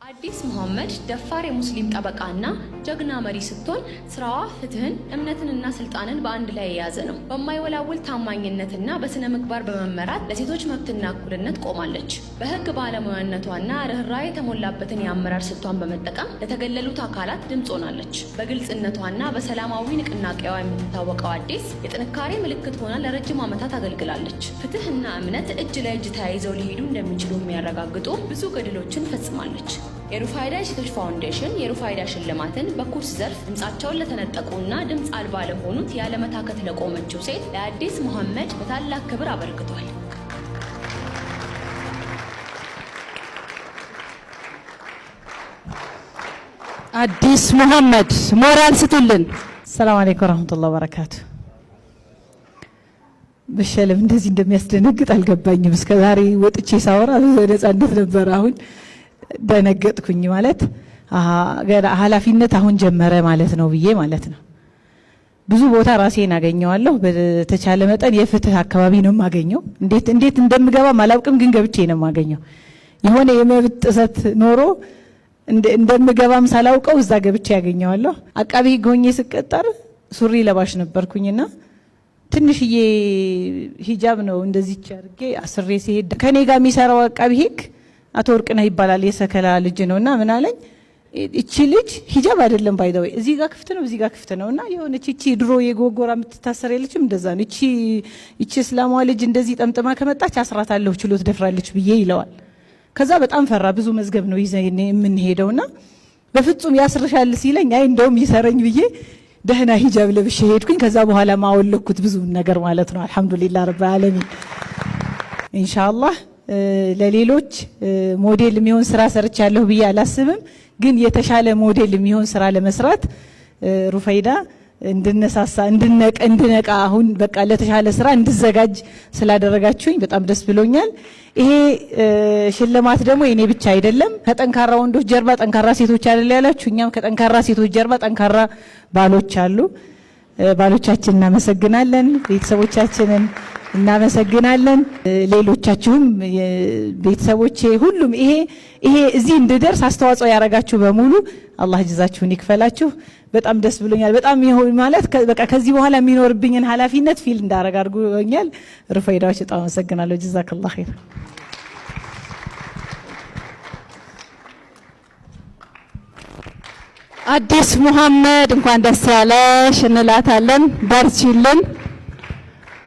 አዲስ መሐመድ ደፋር የሙስሊም ጠበቃና ጀግና መሪ ስትሆን ስራዋ ፍትህን እምነትንና ስልጣንን በአንድ ላይ የያዘ ነው። በማይወላውል ታማኝነትና በስነ ምግባር በመመራት ለሴቶች መብትና እኩልነት ቆማለች። በህግ ባለሙያነቷና ርህራሄ የተሞላበትን የአመራር ስልቷን በመጠቀም ለተገለሉት አካላት ድምጽ ሆናለች። በግልጽነቷና በሰላማዊ ንቅናቄዋ የምትታወቀው አዲስ የጥንካሬ ምልክት ሆና ለረጅም ዓመታት አገልግላለች። ፍትህና እምነት እጅ ለእጅ ተያይዘው ሊሄዱ እንደሚችሉ የሚያረጋግጡ ብዙ ገድሎችን ፈጽማለች። የሩፋይዳ የሴቶች ፋውንዴሽን የሩፋይዳ ሽልማትን በኩርስ ዘርፍ ድምጻቸውን ለተነጠቁና ድምጽ አልባ ለሆኑት ያለመታከት ለቆመችው ሴት ለአዲስ መሐመድ በታላቅ ክብር አበርክቷል። አዲስ መሐመድ ሞራል ስትልን። ሰላም አለይኩም ወራህመቱላሂ ወበረካቱ። በሸለም እንደዚህ እንደሚያስደነግጥ አልገባኝም። እስከዛሬ ወጥቼ ሳወራ በነፃነት ነበር። አሁን ደነገጥኩኝ። ማለት ገና ኃላፊነት አሁን ጀመረ ማለት ነው ብዬ ማለት ነው። ብዙ ቦታ ራሴን አገኘዋለሁ። በተቻለ መጠን የፍትህ አካባቢ ነው የማገኘው። እንዴት እንደምገባ አላውቅም፣ ግን ገብቼ ነው የማገኘው። የሆነ የመብት ጥሰት ኖሮ እንደምገባም ሳላውቀው እዛ ገብቼ ያገኘዋለሁ። አቃቢ ህግ ሆኜ ስቀጠር ሱሪ ለባሽ ነበርኩኝና ትንሽዬ ሂጃብ ነው እንደዚህ አድርጌ አስሬ ሲሄድ ከኔ ጋር የሚሰራው አቃቢ ህግ አቶ ወርቅነህ ይባላል፣ የሰከላ ልጅ ነውና ምን አለኝ፣ እቺ ልጅ ሂጃብ አይደለም ባይደው እዚህ ጋር ክፍት ነው እዚህ ጋር ክፍት ነውና የሆነች እቺ ድሮ የጎጎራ የምትታሰር የለችም እንደዛ ነው እቺ እስላማዋ ልጅ እንደዚህ ጠምጥማ ከመጣች አስራታለሁ ችሎት ደፍራለች ብዬ ይለዋል። ከዛ በጣም ፈራ። ብዙ መዝገብ ነው ይዘን የምንሄደውና በፍጹም ያስርሻል ሲለኝ አይ እንደውም ይሰረኝ ብዬ ደህና ሂጃብ ለብሼ ሄድኩኝ። ከዛ በኋላ ማወለኩት ብዙ ነገር ማለት ነው። አልহামዱሊላህ ረብ ዓለሚን። ኢንሻአላህ ለሌሎች ሞዴል የሚሆን ስራ ሰርቻለሁ ብዬ አላስብም፣ ግን የተሻለ ሞዴል የሚሆን ስራ ለመስራት ሩፋይዳ እንድነሳሳ እንድነቃ አሁን በቃ ለተሻለ ስራ እንድዘጋጅ ስላደረጋችሁኝ በጣም ደስ ብሎኛል። ይሄ ሽልማት ደግሞ የኔ ብቻ አይደለም። ከጠንካራ ወንዶች ጀርባ ጠንካራ ሴቶች አይደል ያላችሁ? እኛም ከጠንካራ ሴቶች ጀርባ ጠንካራ ባሎች አሉ። ባሎቻችን እናመሰግናለን፣ ቤተሰቦቻችንን እናመሰግናለን። ሌሎቻችሁም ቤተሰቦቼ ሁሉም ይሄ እዚህ እንድደርስ አስተዋጽኦ ያረጋችሁ በሙሉ አላህ ጀዛችሁን ይክፈላችሁ። በጣም ደስ ብሎኛል። በጣም ይሁን ማለት በቃ ከዚህ በኋላ የሚኖርብኝን ኃላፊነት ፊል እንዳረግ አድርጎኛል። ሩፋይዳዎች በጣም አመሰግናለሁ። ጀዛከላሁ ኸይር። አዲስ መሐመድ እንኳን ደስ ያለሽ እንላታለን። በርቺልን።